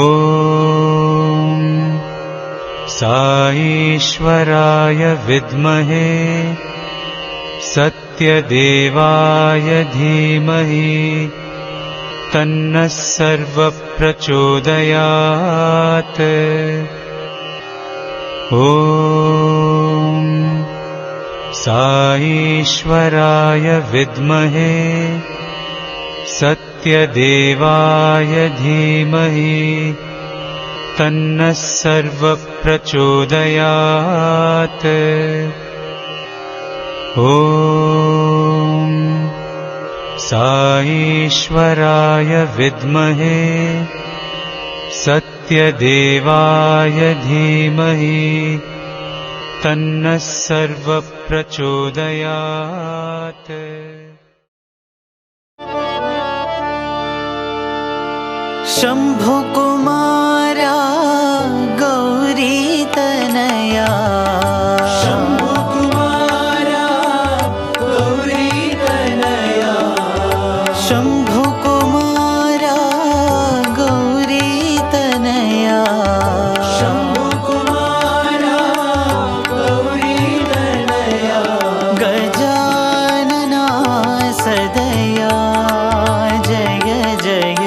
ಓಂ ಸಾಯೀಶ್ವರಾಯ ವಿದ್ಮಹೇ ಸತ್ಯದೇವಾಯ ಧೀಮಹಿ ತನ್ನಃ ಸರ್ವಃ ಪ್ರಚೋದಯಾತ್. ಓಂ ಸಾಯೀಶ್ವರಾಯ ವಿದ್ಮಹೇ ಸತ್ಯದೇವಾಯ ಧೀಮಹಿ ತನ್ನಃ ಸರ್ವಃ ಪ್ರಚೋದಯಾತ್. ಓಂ ಸಾಯೀಶ್ವರಾಯ ವಿದ್ಮಹೇ ಸತ್ಯದೇವಾಯ ಧೀಮಹಿ ತನ್ನಃ ಸರ್ವಃ ಪ್ರಚೋದಯಾತ್. ಶಂಭುಕುಮಾರ ಗೌರೀತನಯ ಶಂಭುಕುಮಾರ ಗೌರೀತನಯ ಶಂಭುಕುಮಾರ ಗೌರೀತನಯ ಶಂಭುಕುಮಾರ ಗೌರೀತನಯ ಗಜಾನನ ಸದಯ ಜಯ ಜಯ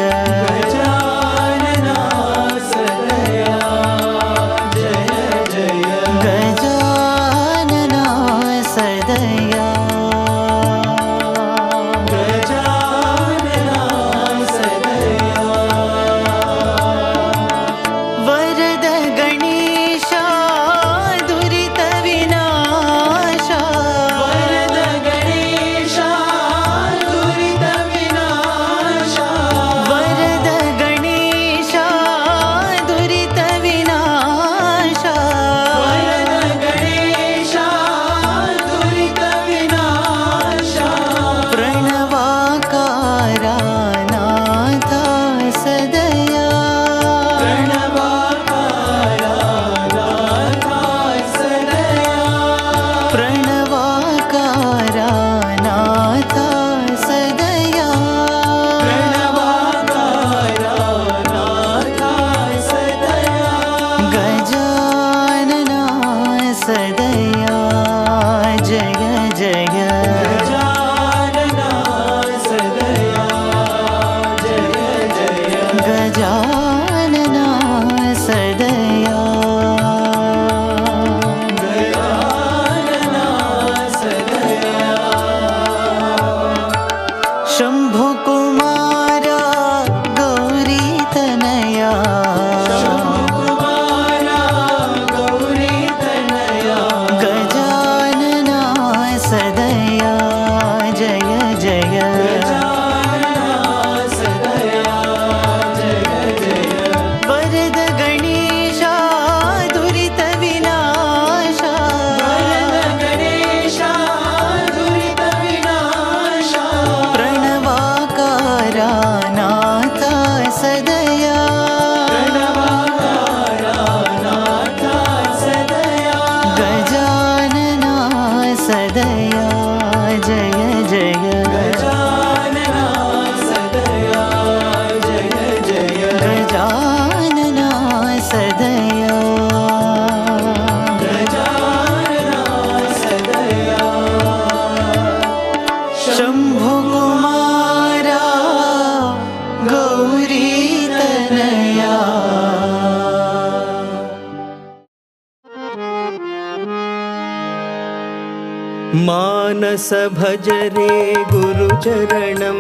मानस भज रे गुरुचरणं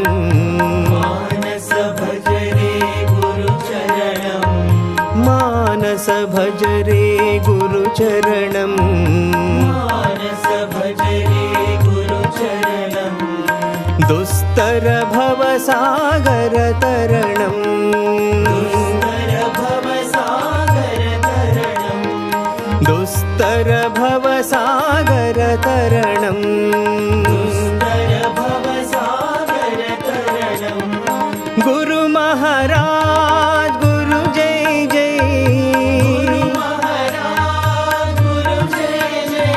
मानस भज रे गुरुचरणं मानस भज रे गुरुचरणं मानस भज रे गुरुचरणं दुस्तर भवसागर तरणं दुस्तर भवसागर तरणं दुस्तर भवसागर तरणं दुस्तर भवसागर तरणं गुरु महाराज गुरु जय जय गुरु महाराज गुरु जय जय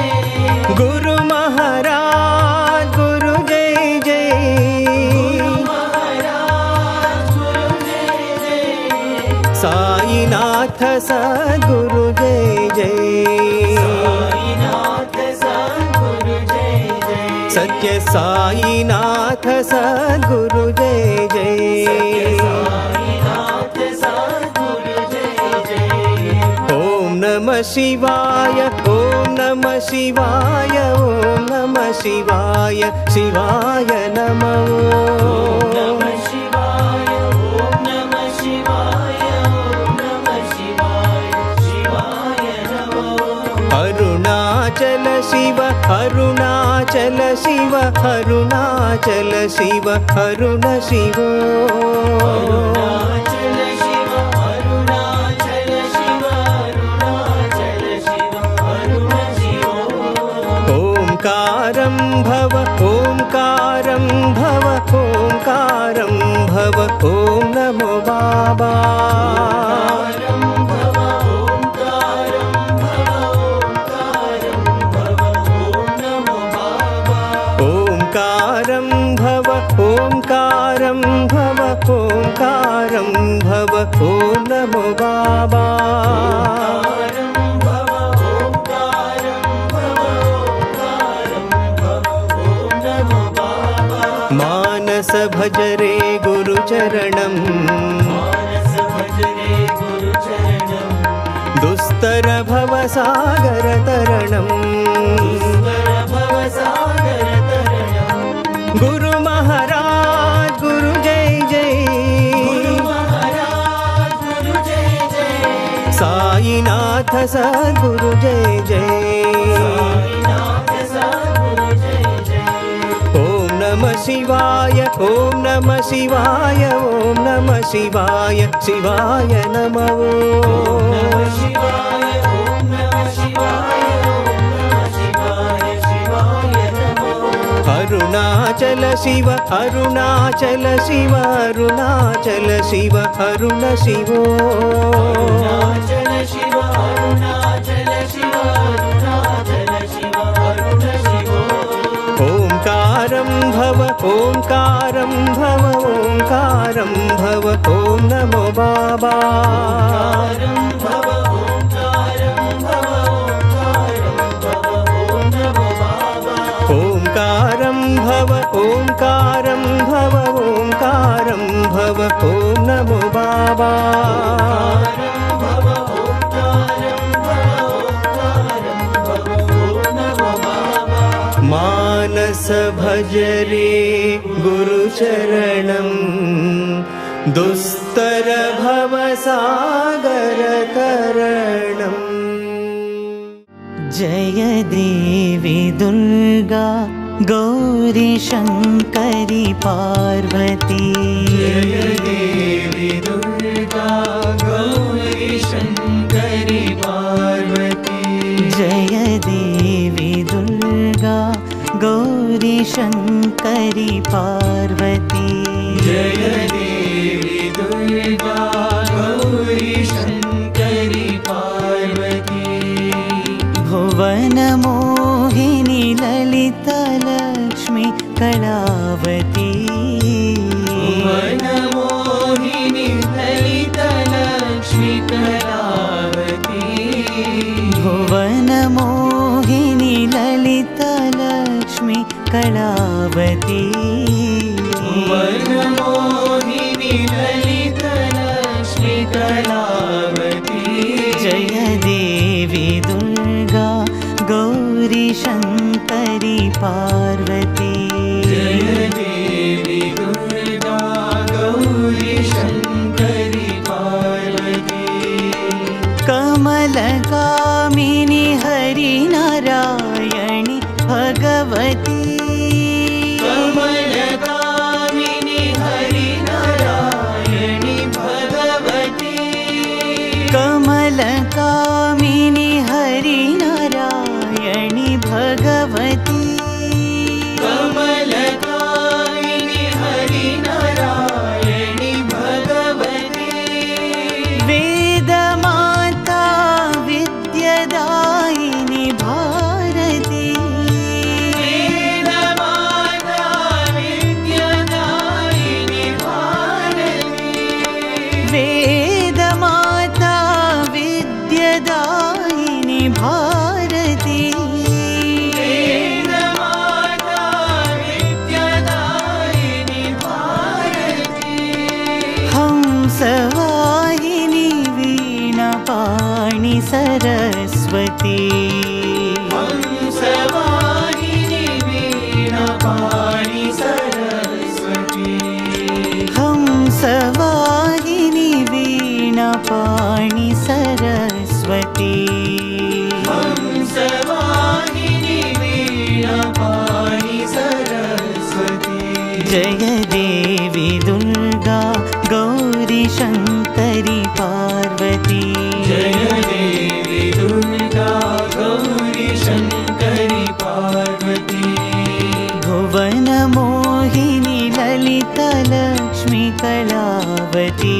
गुरु महाराज गुरु जय जय गुरु महाराज गुरु जय जय साईनाथ सद्गुरु जय जय, साईनाथ सद्गुरु जय जय, सत्य साईनाथ सद्गुरु जय जय, साईनाथ सद्गुरु जय जय। ओम नमः शिवाय, ओम नमः शिवाय, ओम नमः शिवाय, शिवाय नमः। ओम नमः शिवाय, ओम नमः शिवाय, ओम नमः शिवाय, शिवाय नमः। अरुणाचल शिव, अरुणाचल शिव, अरुणाचल शिव, अरुण शिव, अरुणाचल शिव, अरुणाचल शिव, अरुणाचल शिव, अरुण शिव। ओंकारं भव, ओंकारं भव, ओंकारं भव, ओम नमो बाबा। ओंकारं भव, ओंकारं भव, ओंकारं भव, ओम नमो बाबा। मानस भज रे गुरुचरणं, मानस भज रे गुरुचरणं, दुस्तर भव सागर तरणं, दुस्तर भव सागर तरणं। गुरु महाराज गुरु जय जय, गुरु महाराज गुरु जय जय, साईनाथ सद्गुरु जय जय, साईनाथ सद्गुरु जय जय। ओम नमः शिवाय, ओम नमः शिवाय, ओम नमः शिवाय, शिवाय नमः। ओम नमः शिवाय, ओम नमः शिवाय, ओम नमः शिवाय, शिवाय नमः। अरुणाचल शिव, अरुणाचल शिव, अरुणाचल शिव, अरुण शिव, अरुणाचल शिव, अरुणाचल शिव, अरुणाचल शिव, अरुण शिव। ओंकारं भव, ओंकारं भव, ओंकारं भव, ओम नमो बाबा। ओंकारं भव, ओंकारं भव, ओंकारं भव, ओम नमो बाबा। ओंकारं भव, ओंकारं भव, ओंकारं भव, ओम नमो बाबा। ओंकारं भव, ओंकारं भव, ओंकारं भव, ओम नमो बाबा। मानस भज रे गुरुचरणं, दुस्तर भव सागर तरणम्। जय देवी दुर्गा गौरी शङ्करी पार्वती, जय देवी दुर्गा गौरी शङ्करी पार्वती, जय देवी दुर्गा गौरी शङ्करी पार्वती, जय देवी दुर्गा गौरी शङ्करी पार्वती, भुवन मोहिनी ललिता लक्ष्मी कलावती, भुवन मोहिनी ललिता लक्ष्मी कलावती, भुवन मोहिनी ललिता लक्ष्मी कलावती, भुवन मोहिनी ललिता लक्ष्मी कलावती। जय देवी दुर्गा गौरी शङ्करी पार्वती, जय देवी दुर्गा गौरी शङ्करी पार्वती, कमलकामिनी हरिनारायणी भगवती, कमलकामिनी हरिनारायणी भगवती, कमलकामिनी हरिनारायणी भगवती, कमलकामिनी हरिनारायणी भगवती, वेदमाता विद्यादायिनी भारती, वीणापाणि सरस्वती हंसवाहिनी वीणापाणि सरस्वती हंसवाहिनी वीणापाणि सरस्वती हंसवाहिनी वीणापाणि सरस्वती जय देवी दुर्गा गौरी शङ्करी पार्वती जय देवी दुर्गा गौरी शङ्करी पार्वती भुवन मोहिनी ललित लक्ष्मी कलावती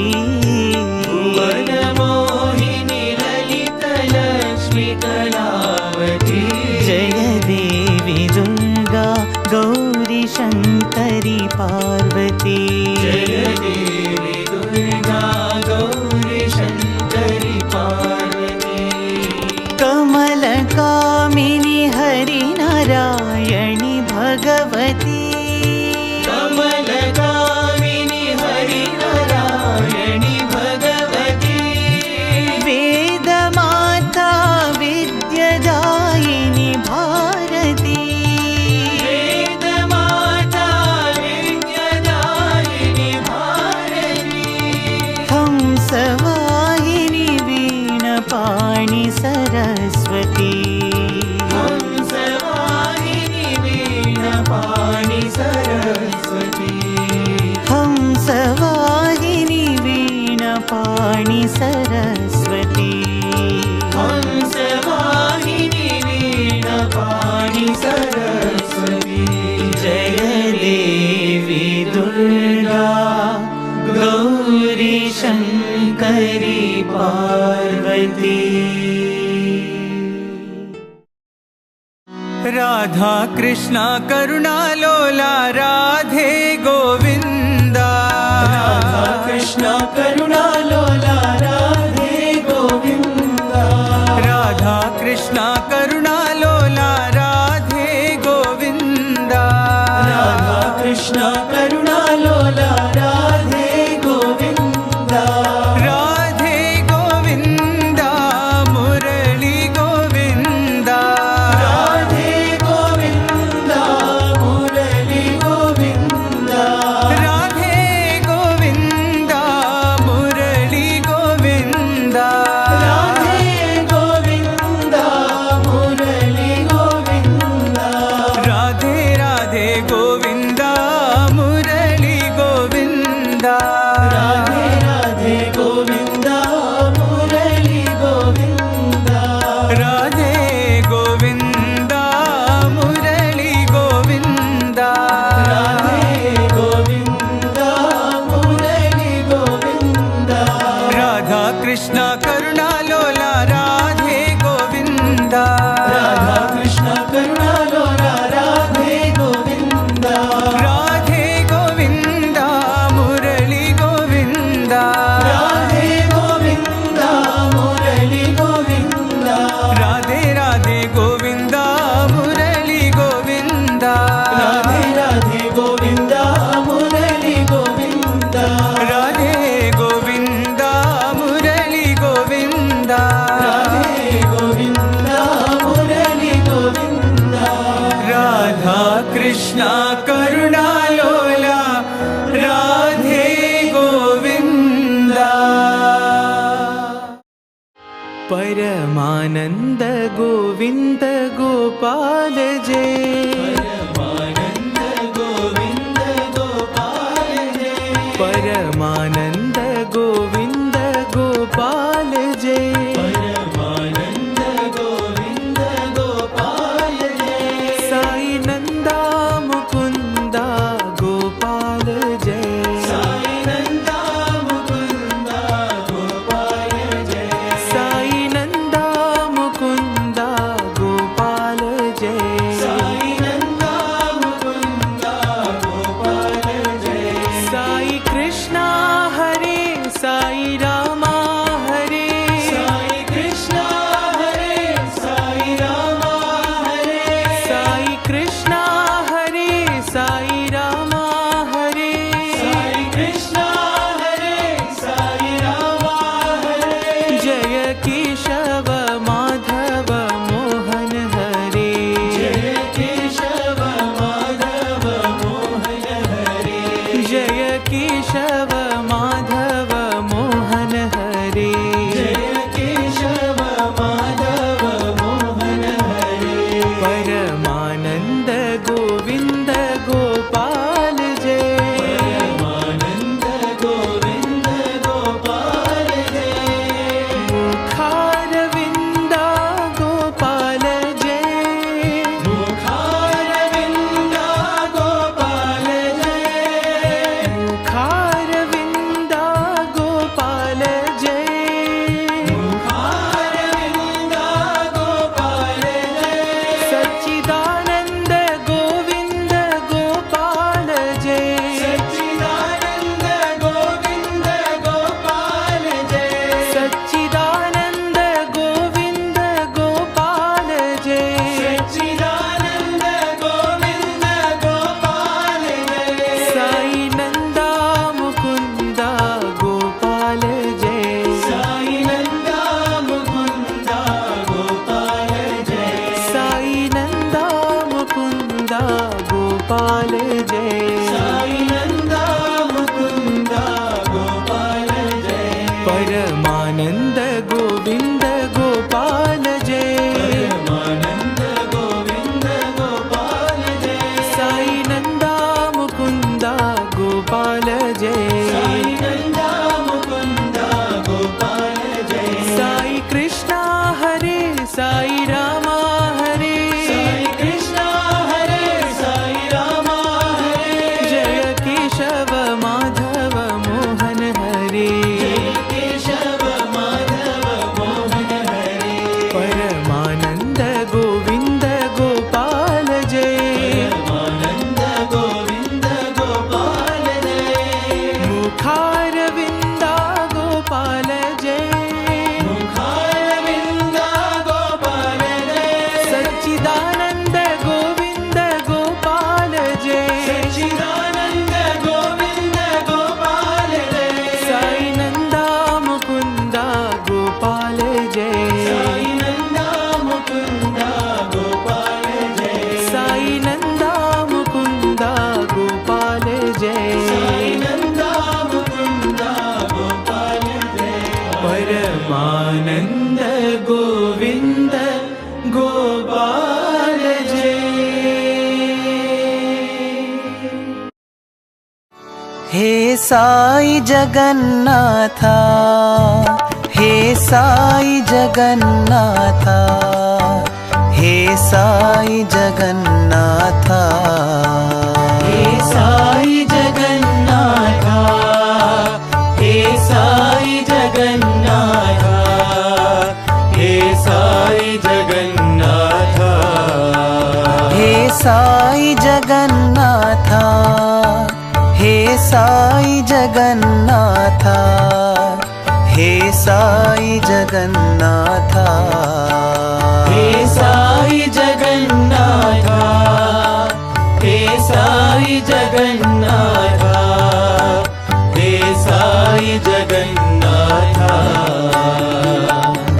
भुवन मोहिनी ललित लक्ष्मी कलावती जय देवी दुर्गा गौरी शङ्करी पार्वती जय देवी दुर्गा गौरी शङ्करी पार्वती कमलकामिनी हरिनारायणि भगवती कमलकामिनी हरिनारायणि भगवती वेदमाता विद्यादायिनि भारती वेदमाता विद्यादायिनि भारती हंसवाहिनी वीणापाणि सरस्वती हंसवाहिनी वीणापाणि सरस्वती हंसवाहिनी वीणापाणि सरस्वती हंसवाहिनी वीणापाणि सरस्वती जय देवी दुर्गा गौरी शङ्करी पार्वती राधा कृष्णा करुणा लोला राधे गोविंदा राधा कृष्ण करुणा लोला राधे गोविंदा राधा कृष्णा करुणा लोला राधे गोविंदा राधा कृष्ण करुणा लोला राधे गोविंदा राधे गोविंदा मुरली गोविंदा राधे गोविंदा मुरली गोविंदा राधे गोविंदा मुरली गोविंदा राधे गोविंदा मुरली गोविंदा राधे राधे गोविंदा मुरली गोविंदा राधे राधे गोविंदा मुरली गोविंदा राधे गोविंदा मुरली गोविंदा राधे गोविंदा मुरली गोविंदा राधा कृष्णा करुणा लोला राधे गोविंदा राधा कृष्ण करुणा लोला राधे गोविंदा राधे गोविंदा मुरली गोविंदा राधे गोविंदा मुरली गोविंदा राधे राधे गोविंदा मुरली गोविंदा राधे राधे गोविंदा मुरली गोविंदा राधे गोविंदा मुरली गोविंदा राधे गोविंदा मुरली गोविंदा राधा कृष्णा करुणा लोला राधे गोविंदा परमानंद गोविंद गोपाल जय परमानंद गोविंद गोपाल जय परमानंद गोविंद गोपाल जय परमानंद गोविंद गोपाल जय साई नंदा मुकुंदा गोपाल जय साई नंदा मुकुंदा गोपाल जय साई नंदा मुकुंदा गोपाल जय साई नंदा मुकुंदा गोपाल जय साई कृष्णा हरे साई रामा हरे साई परमानंद गोविंद गोपाल जय, परमानंद गोविंद गोपाल जय, साई नंदा मुकुंदा गोपाल जय, साई नंदा मुकुंदा गोपाल जय, साई कृष्णा हरे साई रामा हरे, साई कृष्णा हरे साई रामा हरे, जय केशव माधव मोहन हरे, जय केशव माधव मोहन हरे, परमानंद गोविंद गोपाल जय, परमानंद गोविंद गोपाल जय, मुखारविंदा गोपाल जय, मुखारविंदा गोपाल जय, सच्चिदानंद गोविंद गोपाल जय, सच्चिदानंद गोविंद गोपाल जय, साई नंदा मुकुंदा गोपाल जय, साई नंदा मुकुंदा गोपाल जय, साई नंदा मुकुंदा गोपाल जय, साई नंदा मुकुंदा गोपाल जय, परमानंद गोविंद गोपाल जय। हे साई जगन्नाथा, हे साई जगन्नाथा, हे साई जगन्नाथा, हे साई जगन्नाथा, हे साई जगन्नाथा, हे साई जगन्नाथा, हे साई जगन्नाथा, हे साई जगन्नाथा, हे साई जगन्नाथा, हे साई जगन्नाथा, हे साई जगन्नाथा, हे साई जगन्नाथा,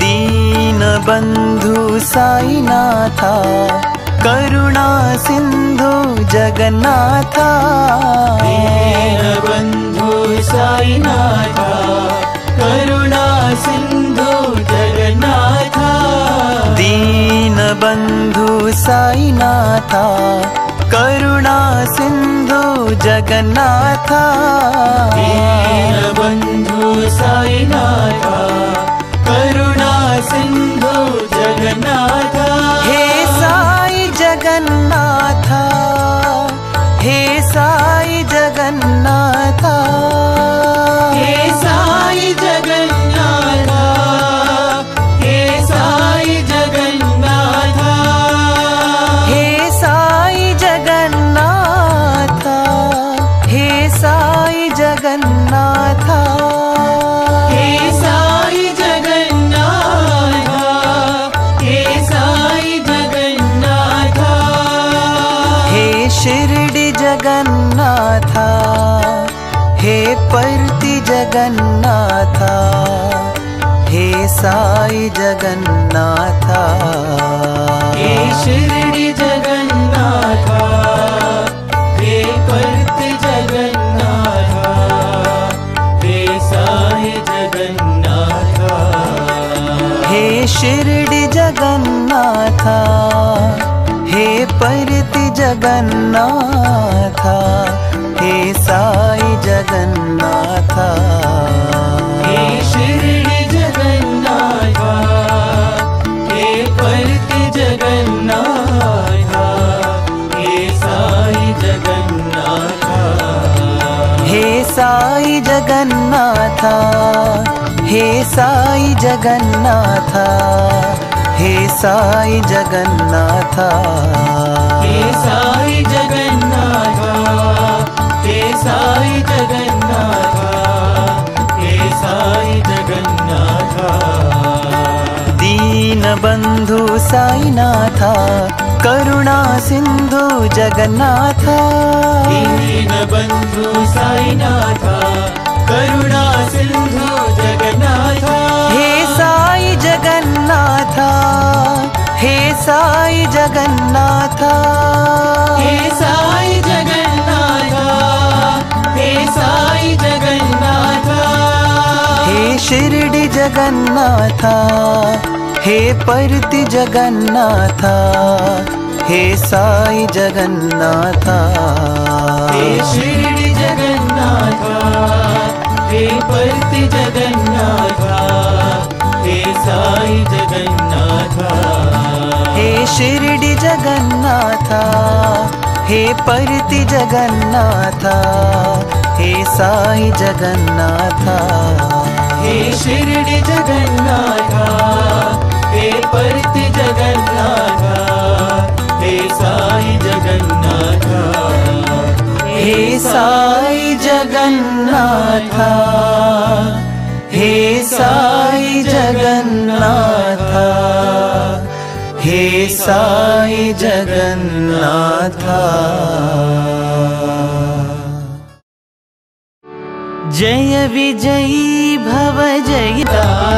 दीनबन्धु साईनाथा, करुणा सिन्धु जगन्नाथा, दीनबन्धु साईनाथा, करुणा सिन्धु जगन्नाथा, दीनबन्धु साईनाथा, करुणा सिन्धु जगन्नाथा, दीनबन्धु साईनाथा, करुणा सिन्धु जगन्नाथा, हे साई जगन्नाथा, हे साई जगन्नाथा, हे साई जगन्नाथा, हे साई जगन्नाथा, हे साई जगन्नाथा, हे साई जगन्नाथा, हे साई जगन्नाथा, हे साई जगन्नाथा, हे शिरडी जगन्नाथा, हे परति जगन्नाथा, हे साई जगन्नाथा, हे शिरडी जगन्नाथा, हे परति जगन्नाथा, हे साई जगन्नाथा, हे शिरडी जगन्नाथा, हे परति जगन्नाथा, हे साई जगन्नाथा, हे शिरडी जगन्नाथा, हे परति जगन्नाथा, हे साई जगन्नाथा, हे साई जगन्नाथा, हे साई जगन्नाथा, हे साई जगन्नाथा, हे साई जगन्नाथा, हे साई जगन्नाथा, हे साई जगन्नाथा, दीनबन्धु साईनाथा, करुणा सिन्धु जगन्नाथा, दीनबन्धु साईनाथा, करुणा सिन्धु जगन्नाथा, हे साई जगन्नाथा, हे साई जगन्नाथा, हे साई जगन्नाथा, हे साई जगन्नाथा, हे शिरडी जगन्नाथा हे परति जगन्नाथा हे साई जगन्नाथा हे शिरडी जगन्नाथा हे परति जगन्नाथा हे साई जगन्नाथा हे शिरडी जगन्नाथा हे परति जगन्नाथा हे साई जगन्नाथा हे शिरडी जगन्नाथा हे परति जगन्नाथा हे साई जगन्नाथा हे साई जगन्नाथा हे साई जगन्नाथा हे साई जगन्नाथा। जय विजयी भव जय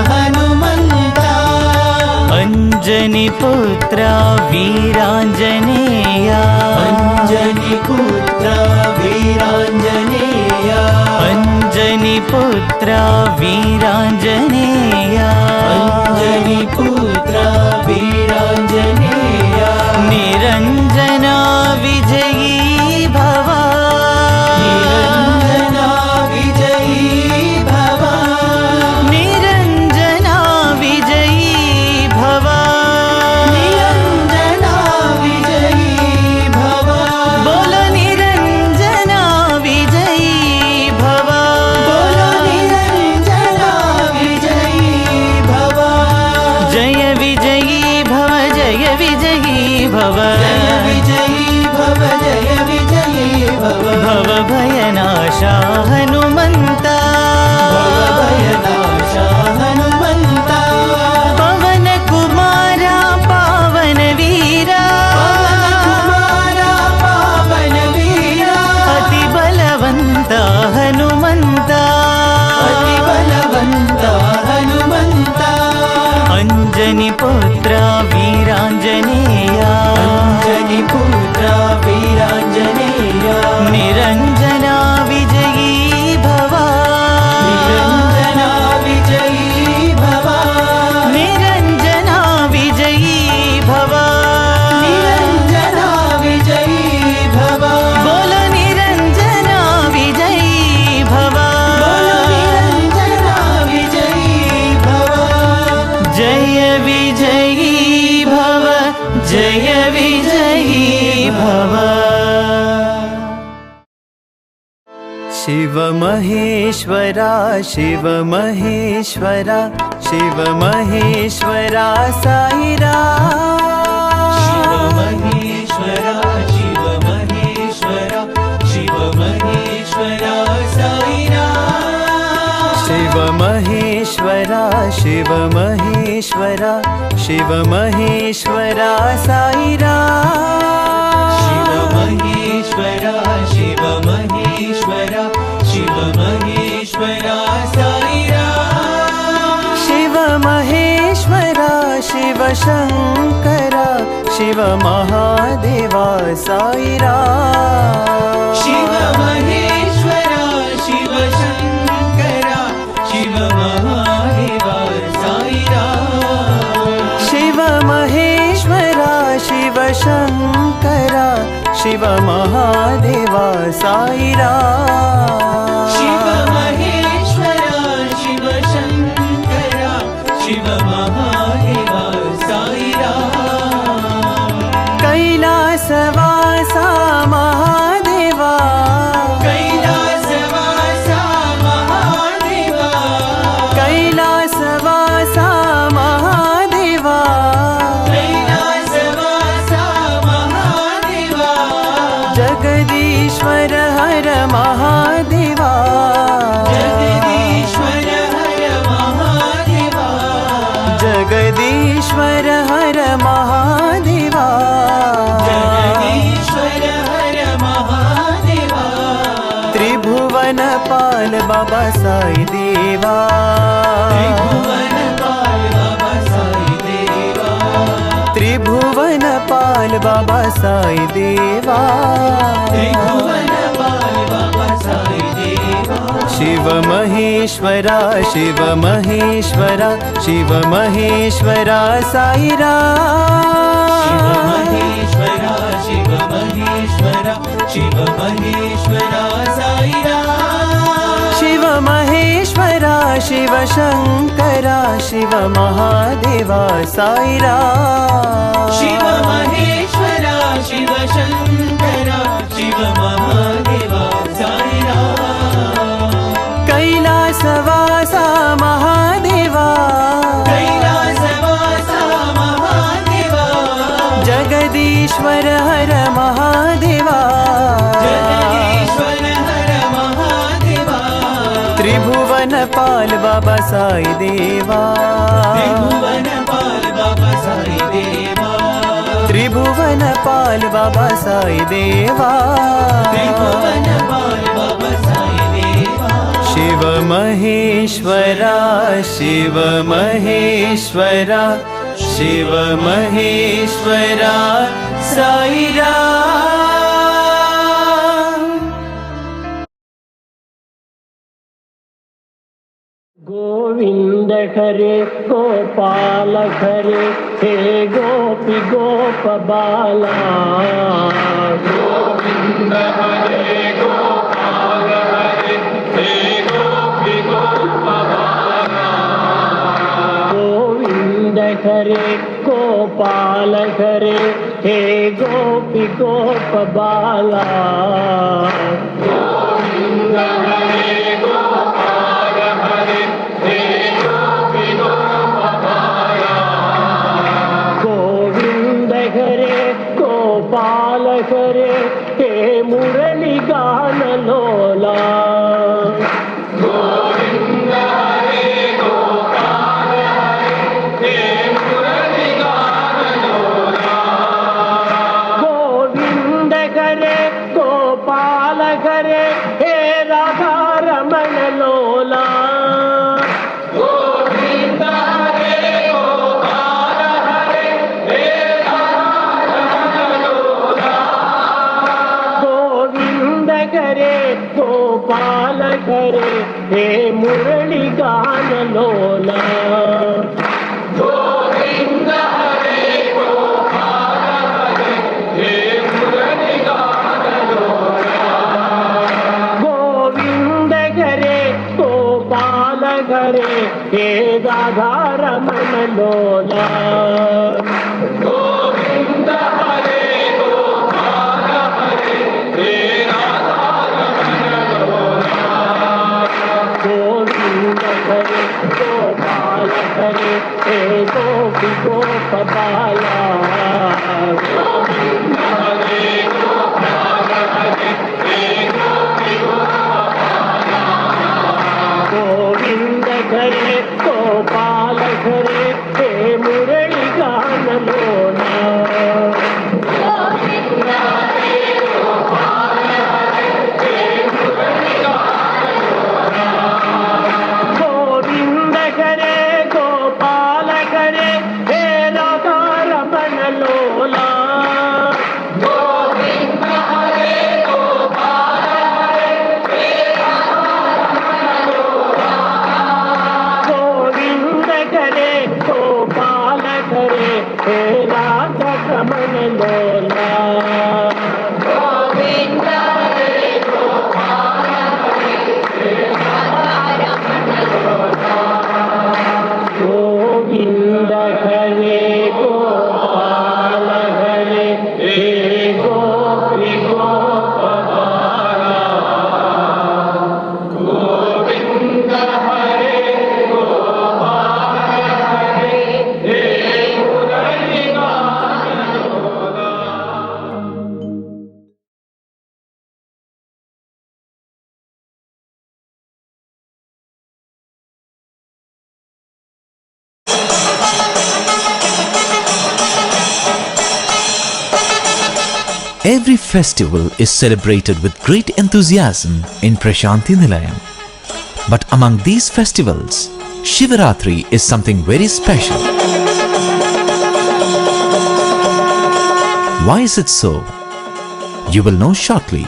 हनुमन्ता अंजनी पुत्रा वीरांजनेया अंजनी पुत्रा वीरांजनेया अंजनी पुत्रा वीरांजनेया अंजनी पुत्रा वीरांजनेया निरंजना विजयी भव निरंजना विजयी भव निरंजना विजयी भव निरंजना विजयी भव बोलो निरंजना विजयी भव बोलो निरंजना विजयी भव जय विजयी भव जय विजयी भव जय विजयी भव जय विजयी भव भव भयनाशा हनुमन्ता भव भयनाशा हनुमन्ता पवन कुमारा पावन वीरा कुमारा पावन वीरा अति बलवन्ता हनुमन्ता अति बलवन्ता हनुमन्ता अंजनी पुत्रा वीरांजनेया अंजनी पुत्रा वीरांजनेया निरंजना विजयी भव निरंजना विजयी भव निरंजना विजयी भव निरंजना विजयी भव बोलो निरंजना विजयी भव बोलो निरंजना विजयी भव जय विजयी भव जय विजयी भव। शिव महेश्वरा शिव महेश्वरा शिव महेश्वरा साईरा शिव महेश्वरा शिव महेश्वरा शिव महेश्वरा साईरा शिव महेश्वरा शिव महेश्वरा शिव महेश्वरा साईरा शिव महेश्वरा शिव महेश्वरा शिव महेश्वरा साईरा शिव महेश्वरा शिव शंकरा शिव महादेवा साईरा शिव महेश्वरा शिव शंकरा शिव महादेवा साईरा शिव महेश्वरा शिव शंकरा शिव महादेवा साईरा शिव महेश्वरा शिव शंकरा शिव महादेवा साईरा कैलासवासा महादेवा कैलासवासा महादेवा कैलासवासा महादेवा कैलासवासा महादेवा जगदीश्वर हर महादेवा जगदीश्वर हर महादेवा जगदीश्वर हर महादेवा जगदीश्वर हर महादेवा त्रिभुवन पाल बाबा साई देवा त्रिभुवन पाल बाबा साई देवा त्रिभुवन पाल बाबा साई देवा त्रिभुवन पाल बाबा साई देवा शिव महेश्वरा शिव महेश्वरा शिव महेश्वरा साई शिव राम महेश्वरा शिव महेश्वरा शिव महेश्वरा साई राम शिव महेश्वरा शिव शंकरा शिव महादेवा साई राम शिव महेश्वरा शिव शंकरा शिव महादेवा साई राम कैलासवासा महादेवा कैलासवासा महादेवा जगदीश्वर हर महादेवा जगदीश्वर हर महादेवा त्रिभुवन पाल बाबा साई देवा त्रिभुवन पाल बाबा साई देवा त्रिभुवन पाल बाबा साई देवा त्रिभुवन पाल बाबा साई देवा शिव महेश्वरा शिव महेश्वरा शिव महेश्वरा साई राम गोविंद हरे गोपाल हरे हे गोपी गोप बाला गोविंद हरे गोपाल हरे हे गोपी गोप बाला गोविंद हरे गोपाल हरे हे गोपी गोप बाला गोविंद हरे गोपाल हरे गोविंद हरे गोपाल हरे हे मुरली गान लोला गोविंद हरे गोपाल हरे हे मुरली गान लोला गोविंद हरे गोपाल हरे हे राधा रमण लोला गोविंद हरे गोपाल हरे हे गोविंद हरे गोपाल हरे हे मुरली गान लोला गोविंद हरे गोपाल हरे हे मुरली गान लोला गोविंद हरे गोपाल हरे हे राधा रमण लोला गोविंद हरे गोपाल हरे हे राधा रमण लोला गोविंद हरे गोपाल हरे हे गोपी गोप बाला गोविंद हरे गोपाल हरे हे गोपी गोप गोविंद हरे गोपाल हरे हे मुरली गान लोला गोविंद हरे गोपाल हरे हे मुरली गान लोला गोविंद हरे गोपाल हरे हे राधा रमण लोला गोविंद हरे गोपाल हरे हे गोविंद हरे गोपाल हरे हे राधा रमण लोला गोविंद हरे गोपाल हरे हे राधा रमण लोला गोविंद हरे गोपाल हरे हे गोपी गोप बाला गोविंद हरे गोपाल हरे हे मुरली गान लोला Every festival is celebrated with great enthusiasm in Prashanti Nilayam. But among these festivals, Shivaratri is something very special. Why is it so? You will know shortly.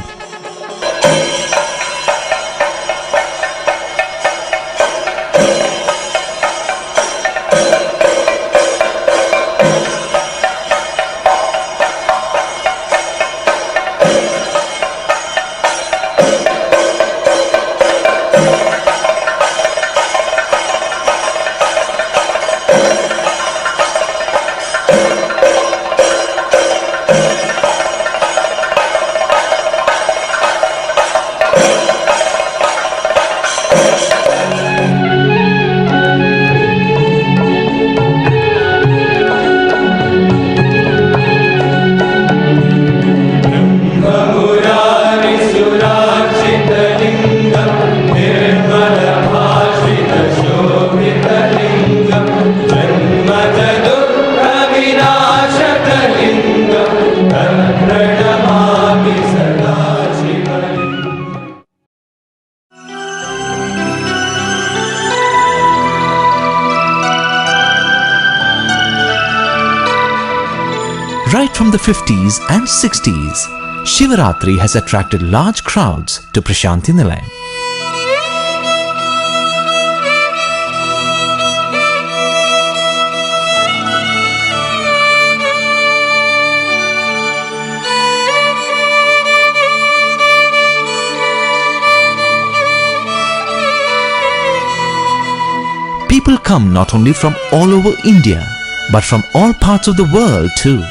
Right from the 50s and 60s, Shivaratri has attracted large crowds to Prashanthi Nilayam. People come not only from all over India, but from all parts of the world too.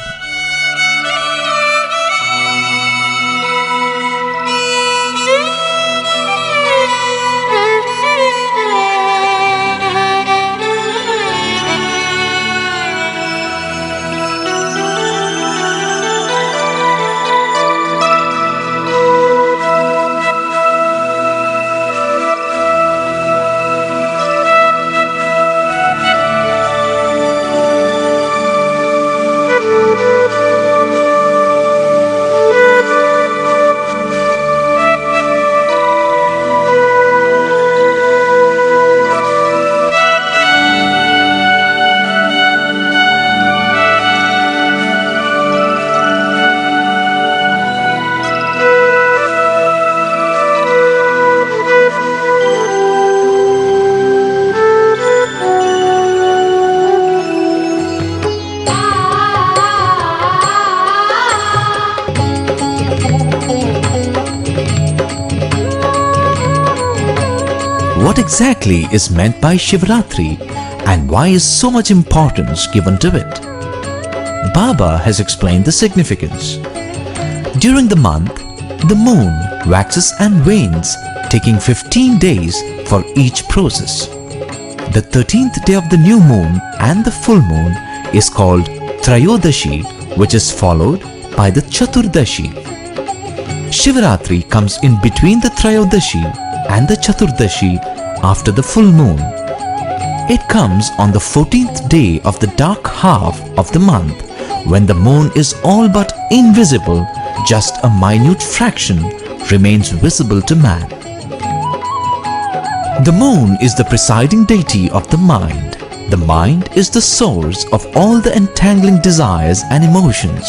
What exactly is meant by Shivaratri and why is so much importance given to it? Baba has explained the significance. During the month, the moon waxes and wanes, taking 15 days for each process. The 13th day of the new moon and the full moon is called Trayodashi, which is followed by the Chaturdashi. Shivaratri comes in between the Trayodashi and the Chaturdashi after the full moon. It comes on the 14th day of the dark half of the month, when the moon is all but invisible. Just a minute fraction remains visible to man. The moon is the presiding deity of the mind. The mind is the source of all the entangling desires and emotions.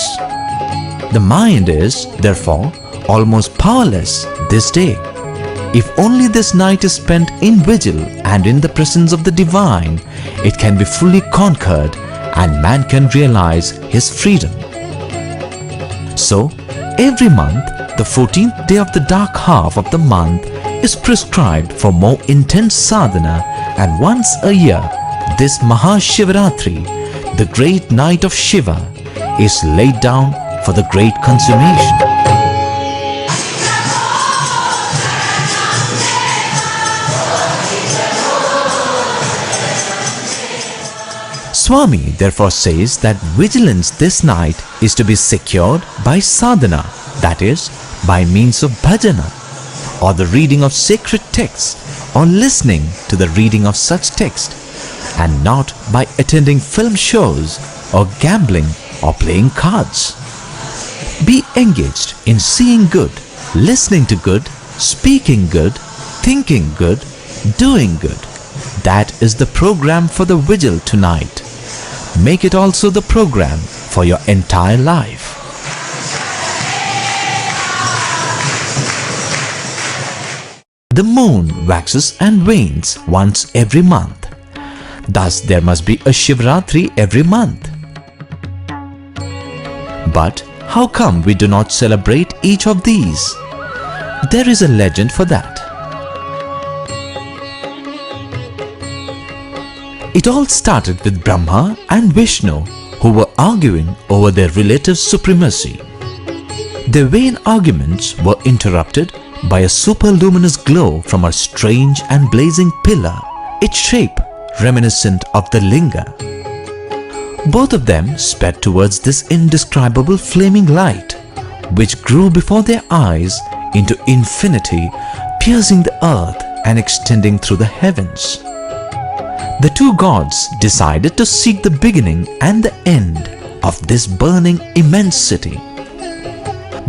The mind is, therefore, almost powerless this day. If only this night is spent in vigil and in the presence of the divine, it can be fully conquered and man can realize his freedom. So, every month, the 14th day of the dark half of the month is prescribed for more intense sadhana, and once a year, this Mahashivaratri, the great night of Shiva, is laid down for the great consummation. Swami therefore says that vigilance this night is to be secured by sadhana, that is, by means of bhajana, or the reading of sacred texts, or listening to the reading of such text, and not by attending film shows, or gambling, or playing cards. Be engaged in seeing good, listening to good, speaking good, thinking good, doing good. That is the program for the vigil tonight. Make it also the program for your entire life. The moon waxes and wanes once every month. Thus there must be a Shivaratri every month. But how come we do not celebrate each of these? There is a legend for that. It all started with Brahma and Vishnu, who were arguing over their relative supremacy. Their vain arguments were interrupted by a superluminous glow from a strange and blazing pillar, its shape reminiscent of the linga. Both of them sped towards this indescribable flaming light, which grew before their eyes into infinity, piercing the earth and extending through the heavens. The two gods decided to seek the beginning and the end of this burning immensity.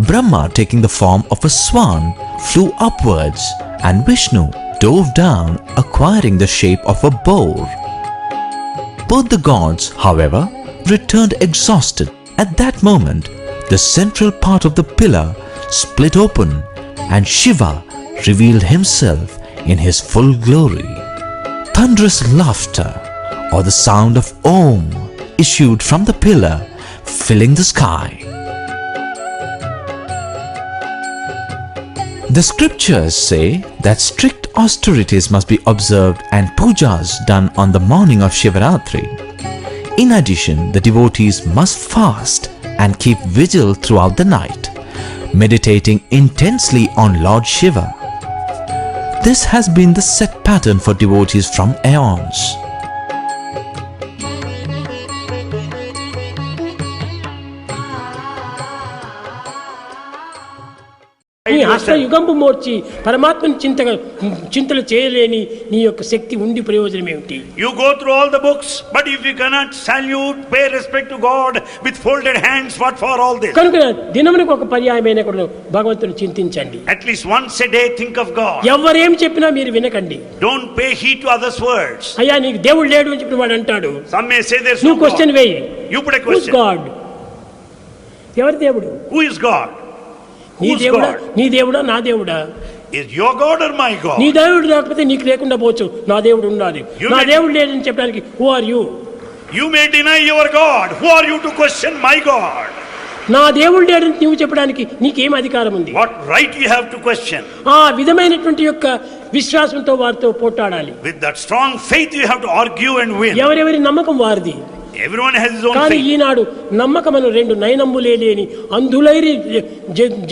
Brahma, taking the form of a swan, flew upwards, and Vishnu dove down, acquiring the shape of a boar. Both the gods, however, returned exhausted At that moment, the central part of the pillar split open and Shiva revealed himself in his full glory. Thunderous laughter or the sound of Om issued from the pillar, filling the sky. The scriptures say that strict austerities must be observed and pujas done on the morning of Shivaratri. In addition, the devotees must fast and keep vigil throughout the night, meditating intensely on Lord Shiva. This has been the set pattern for devotees from aeons. నీ హస్త యుగంపు మోర్చి పరమాత్మని చింతలు చేయలేని నీ యొక్క శక్తి ఉండి ప్రయోజనం ఏమిటి? You go through all the books, but if you cannot salute, pay respect to God with folded hands, what for all this? కనుక దినమునకు ఒక పర్యాయమైన కూడా భగవంతుని చింతించండి. At least once a day think of God. ఎవరేం చెప్పినా మీరు వినకండి. Don't pay heed to others' words. అయ్యా నీకు దేవుడు లేడు అని చెప్పిన వాడు అంటాడు. Some may say there's no నువ్వు క్వశ్చన్ God. వేయి. You put a question. God ఎవరి దేవుడు? Who is God? నీ Who's దేవుడా, God? నీ దేవుడా, నా దేవుడా? Is your God or my God? నీ దేవుడు లేకపోతే నీకు లేకుండా పోవచ్చు, నా దేవుడు ఉండాలి. You నా may- దేవుడు లేదని చెప్పడానికి who are you? You may deny your God. Who are you to question my God? నా దేవుడు లేదని నువ్వు చెప్పడానికి నీకేం అధికారం ఉంది? What right you have to question? ఆ విధమైనటువంటి యొక్క విశ్వాసంతో వారితో పోట్లాడాలి. With that strong faith you have to argue and win. ఎవరెవరి నమ్మకం వారిది. Everyone has his own కానీ faith. ఈనాడు నమ్మకమను రెండు నయనంబులే లేని అందులైరి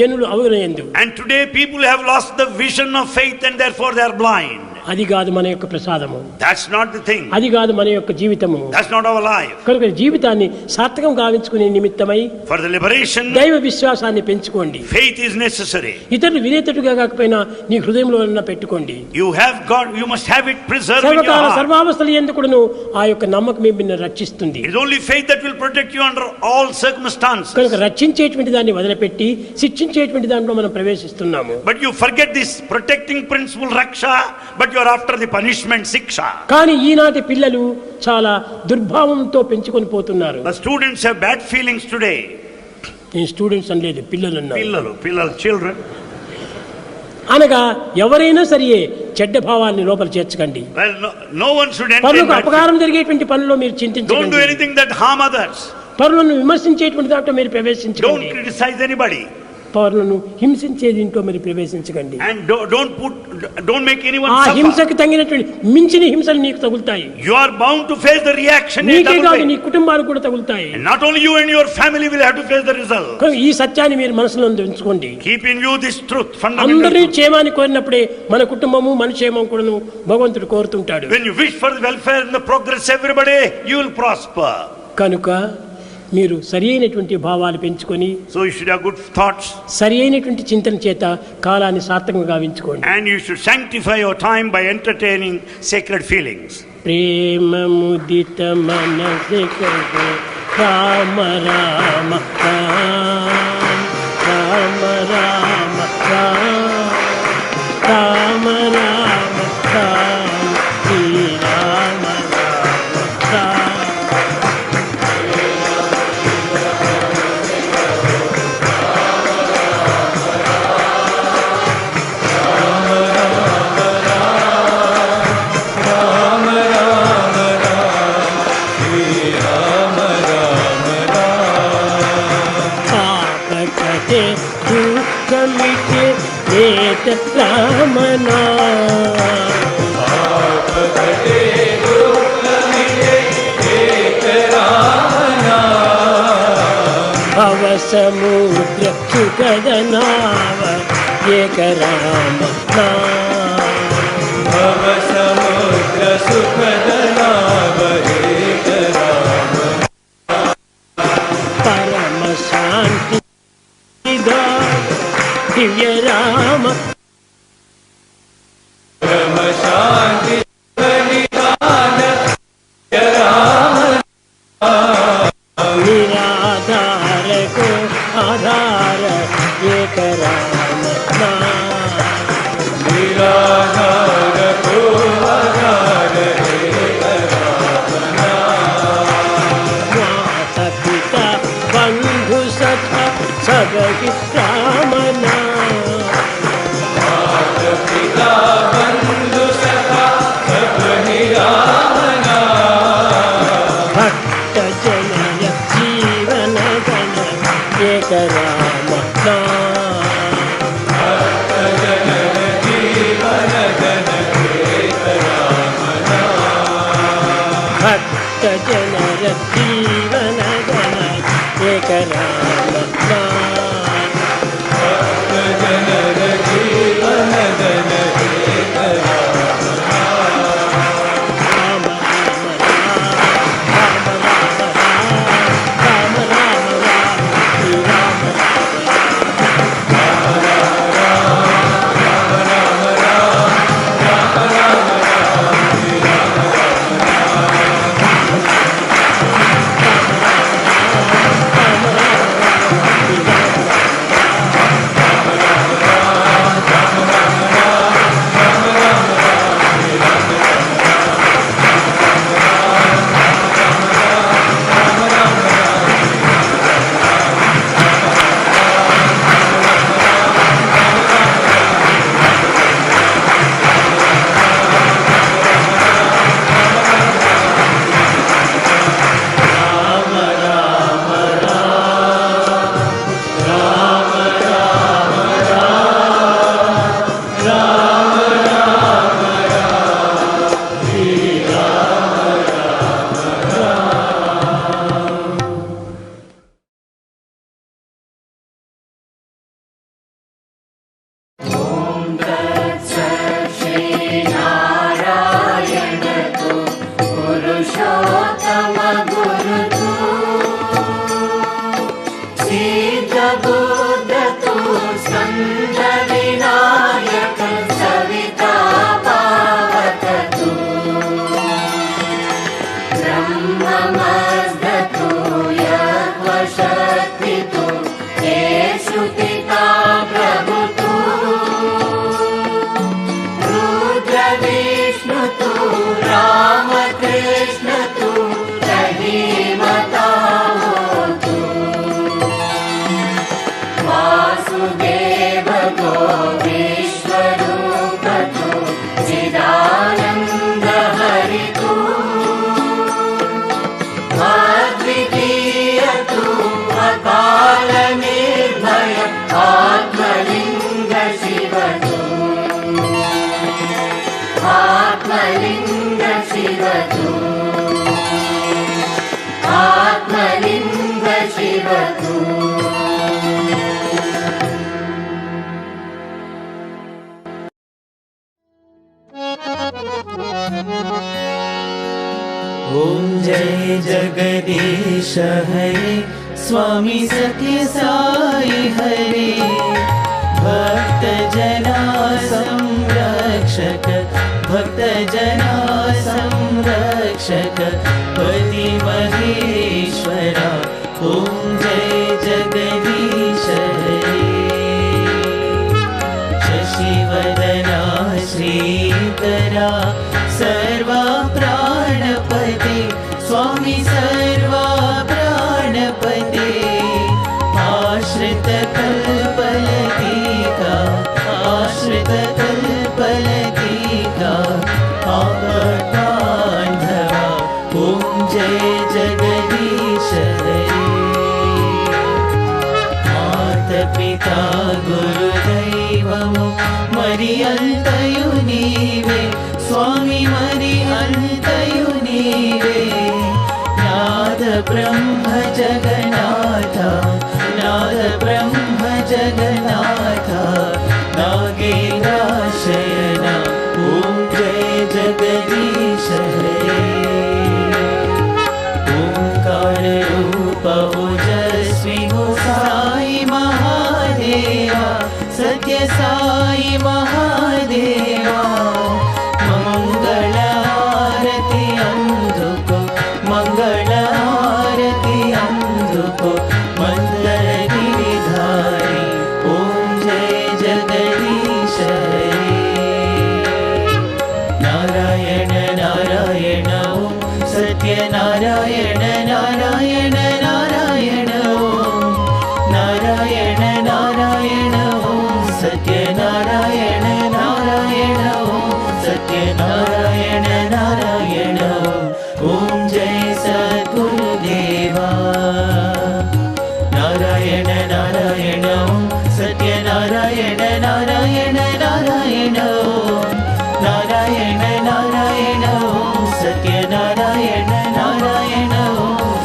జనులు అవునయందు. And today people have lost the vision of faith and therefore they are blind. అది కాదు మన యొక్క ప్రసాదము, That's not the thing. అది కాదు మన యొక్క జీవితము. That's not our life. కనుక జీవితాన్ని సార్థకం గావించుకునే నిమిత్తమై For the liberation, దైవ విశ్వాసాన్ని పెంచుకోండి. faith is necessary. ఇతరులు వినేటట్టుగా కాకపోయినా నీ హృదయంలో పెట్టుకోండి. You have God, you must have it preserved in your సర్వకాల heart. సర్వావస్థలు ఎందుకును ఆ యొక్క నమ్మకం మిమ్మల్ని రక్షిస్తుంది. It is only faith that will protect you under all circumstances. కనుక రక్షించేటువంటి దాన్ని వదిలిపెట్టి శిక్షించేటువంటి దాంట్లో మనం ప్రవేశిస్తున్నాము. But you forget this protecting principle, Raksha, but you are after the punishment, Siksha. కానీ ఈనాటి పిల్లలు చాలా దుర్భావంతో పెంచుకొని పోతున్నారు. The students have bad feelings today. ఈ స్టూడెంట్స్ అని లేదు, పిల్లలు అన్నారు. Pillalu, children. అనగా ఎవరైనా సరియే చెడ్డ భావాన్ని లోపల చేర్చకండి. Well, no one should enter పరులకు bad అపకారం జరిగేటువంటి పనుల్లో మీరు feelings. Don't do చింతించకండి. anything that harm others. పరులను విమర్శించేటువంటి దాంట్లో మీరు Don't ప్రవేశించకండి. criticize anybody. పరులను హింసించే దీంట్లో మీరు ప్రవేశించకండి. And don't make anyone ఆ suffer. హింసకు తగినటువంటి మించిన హింసలు నీకు తగులుతాయి. You are bound to face the reaction in నీకే double కాదు, నీ way. కుటుంబానికి కూడా తగులుతాయి. And not only you and your family will have to face the result. కనుక ఈ సత్యాన్ని మీరు మనసులో ఉంచుకోండి. Keep in view this truth, fundamental అందరినీ truth. క్షేమాన్ని కోరినప్పుడే మన కుటుంబము మన క్షేమం కూడాను భగవంతుడు కోరుతుంటాడు. When you wish for the welfare and the progress of everybody, you will prosper. కనుక మీరు సరి అయినటువంటి భావాలు పెంచుకొని So you should have good thoughts సరి అయినటువంటి చింతన చేత కాలాన్ని సార్థకంగా గావించుకోండి. and you should sanctify your time by entertaining sacred feelings. ప్రేమ ముదిత మనసే రామ రామ రామ రామ రామ రామ రామ శ్రీ రామ రామ రామ. పాపకతే దుఃఖమితే ఏత రామనా భవ సముద్ర సుఖదనావ ఏక రామ भव समुद्र सुखदनाव एक राम పరమ శాంతి దివ్య రామ परम शांति निराधार को आधार एक राम निराधार को आधार एक जनय जीवन गण एक राम भक्त जनय जीवन गण एक राम ओम जय जगदीश हरे स्वामी सत्य साई हरे भक्त जना संरक्षक भक्त जना संरक्षक पति महेश्वरा ओम जय जगदीश हरे शशिवदना श्रीकरा सर्वा प्राणपते स्वामी सर्वा प्राणपते आश्रित कल्पलतिका आश्रित कल्पलतिका आपद्बान्धवा ॐ जय जगदीश हरे मातपिता गुरुदैवमु मरि अन्तयु नीवे स्वामी मरि अन्तयु नीवे नाद ब्रह्म जगन्नाथ नाद ब्रह्म जगन्नाथ नागेन्द्रशयना ॐ जय जगदीश हरे ओंकार रूप ओजस्वी हो साई महादेवा सत्य साई महादेवा मंगल आरती अंधुको मंगल आरती अंधुको मंगल गिरिधारी ओम जय जगदीश हरे नारायण नारायण ओम सत्य नारायण नारायण नारायण ओम नारायण नारायण ओम सत्य नारायण नारायण ओम सत्य नारायण नारायण ओम जय सद्गुरुदेव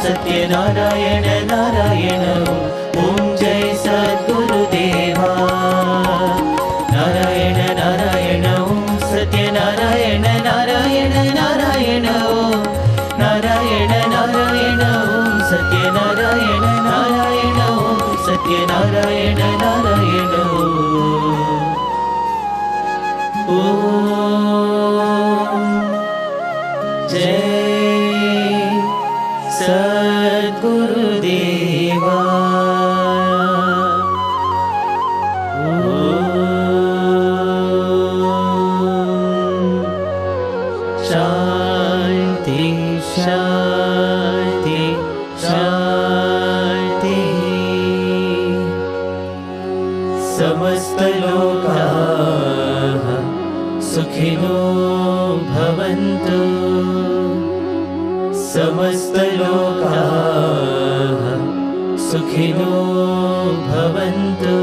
सत्यनारायण नारायण ओम जय सद्गुरुदेवा नारायण नारायण ओम सत्यनारायण नारायण नारायण ओम नारायण नारायण ओम सत्यनारायण नारायण ओम सत्यनारायण नारायण ओम जय सद्गुरुदेवा शांति शांति शांति समस्त लोकाः सुखिनो भवन्तु समस्त लोकाः सुखिनो भवन्तु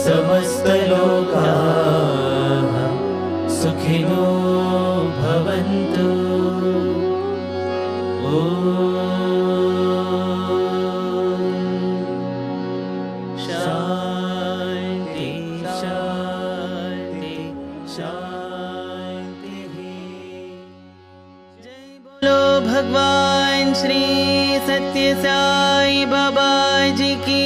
समस्त लोकाः सुखिनो भवन्तु शांति शांति शांति बोलो भगवान श्री सत्य साई बाबा जी की